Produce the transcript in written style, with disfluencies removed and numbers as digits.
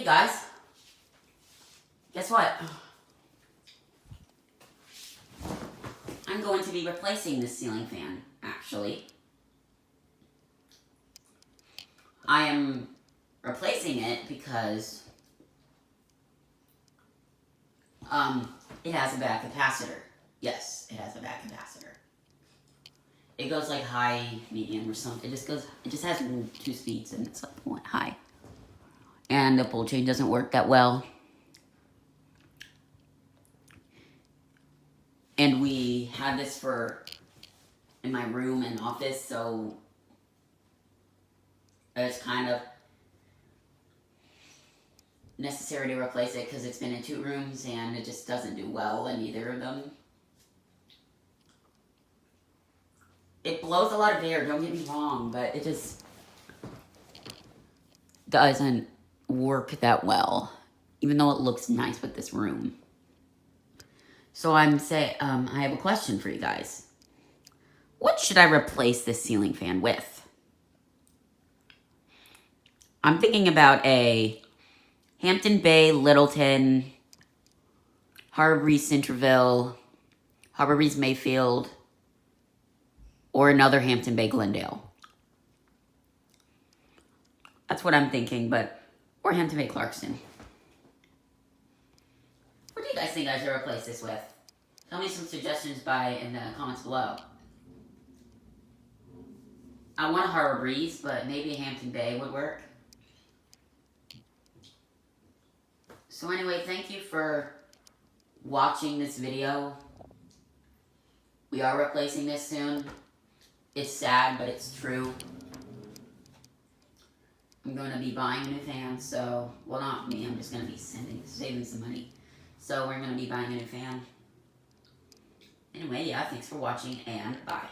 Hey guys, guess what? I'm going to be replacing this ceiling fan, actually. I am replacing it because it has a bad capacitor. Yes, it has a bad capacitor. It goes like high, medium, or something. It just has two speeds, and it's like high. And the pull chain doesn't work that well. And we had this in my room and office, so it's kind of necessary to replace it because it's been in 2 rooms and it just doesn't do well in either of them. It blows a lot of air, don't get me wrong, but it just doesn't work that well, even though it looks nice with this room. So I have a question for you guys. What should I replace this ceiling fan with? I'm thinking about a Hampton Bay, Littleton, Harbor Breeze, Centerville, Harbor Breeze, Mayfield, or another Hampton Bay, Glendale. That's what I'm thinking, or Hampton Bay, Clarkston. What do you guys think I should replace this with? Tell me some suggestions in the comments below. I want a Harbor Breeze, but maybe a Hampton Bay would work. So anyway, thank you for watching this video. We are replacing this soon. It's sad, but it's true. I'm going to be buying a new fan, well, not me, I'm just going to be saving some money. So we're going to be buying a new fan. Anyway, yeah, thanks for watching, and bye.